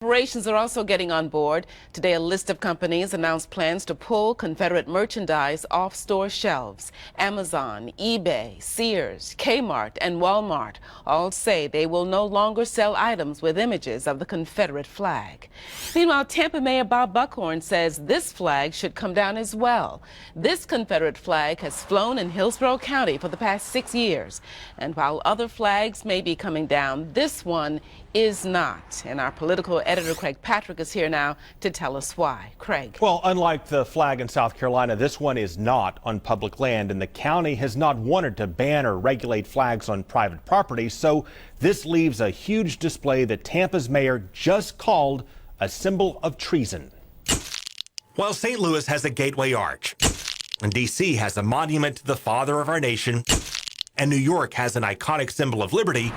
Corporations are also getting on board. Today, a list of companies announced plans to pull Confederate merchandise off store shelves. Amazon, eBay, Sears, Kmart, and Walmart all say they will no longer sell items with images of the Confederate flag. Meanwhile, Tampa Mayor Bob Buckhorn says this flag should come down as well. This Confederate flag has flown in Hillsborough County for the past 6 years. And while other flags may be coming down, this one is not. And our political editor Craig Patrick is here now to tell us why. Craig. Well, unlike the flag in South Carolina, this one is not on public land, and the county has not wanted to ban or regulate flags on private property. So this leaves a huge display that Tampa's mayor just called a symbol of treason. While St. Louis has a gateway arch, and D.C. has a monument to the father of our nation, and New York has an iconic symbol of liberty,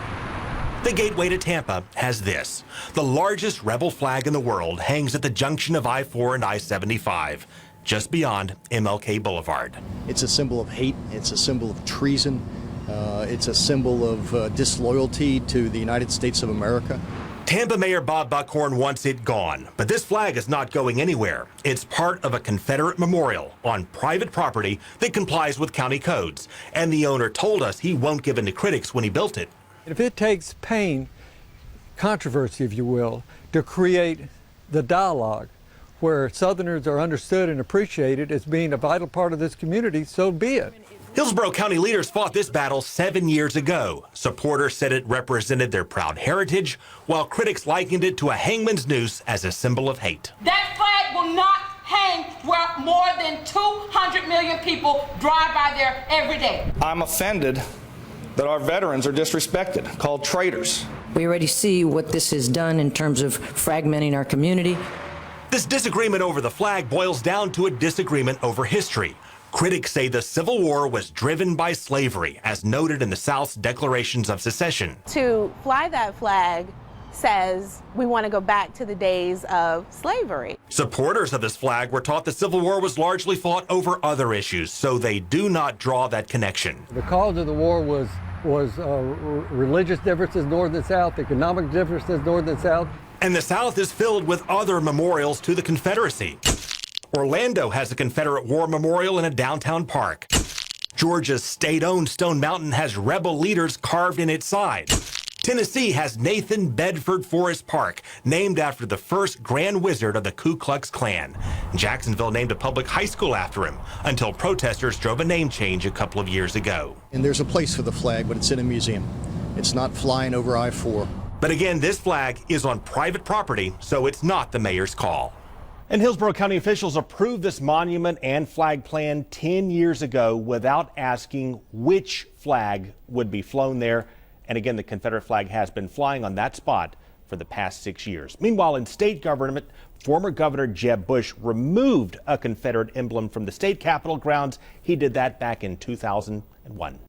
the gateway to Tampa has this. The largest rebel flag in the world hangs at the junction of I-4 and I-75, just beyond MLK Boulevard. It's a symbol of hate. It's a symbol of treason. It's a symbol of disloyalty to the United States of America. Tampa Mayor Bob Buckhorn wants it gone, but this flag is not going anywhere. It's part of a Confederate memorial on private property that complies with county codes, and the owner told us he won't give in to critics when he built it. If it takes pain, controversy, if you will, to create the dialogue where Southerners are understood and appreciated as being a vital part of this community, so be it. Hillsborough County leaders fought this battle 7 years ago. Supporters said it represented their proud heritage, while critics likened it to a hangman's noose as a symbol of hate. That flag will not hang where more than 200 million people drive by there every day. I'm offended that our veterans are disrespected, called traitors. We already see what this has done in terms of fragmenting our community. This disagreement over the flag boils down to a disagreement over history. Critics say the Civil War was driven by slavery, as noted in the South's declarations of secession. To fly that flag says we want to go back to the days of slavery. Supporters of this flag were taught the Civil War was largely fought over other issues, so they do not draw that connection. The cause of the war was religious differences north and south, economic differences north and south. And the South is filled with other memorials to the Confederacy. Orlando has a Confederate War Memorial in a downtown park. Georgia's state-owned Stone Mountain has rebel leaders carved in its side. Tennessee has Nathan Bedford Forest Park, named after the first Grand Wizard of the Ku Klux Klan. Jacksonville named a public high school after him, until protesters drove a name change a couple of years ago. And there's a place for the flag, but it's in a museum. It's not flying over I-4. But again, this flag is on private property, so it's not the mayor's call. And Hillsborough County officials approved this monument and flag plan 10 years ago without asking which flag would be flown there. And again, the Confederate flag has been flying on that spot for the past 6 years. Meanwhile, in state government, former Governor Jeb Bush removed a Confederate emblem from the state capitol grounds. He did that back in 2001.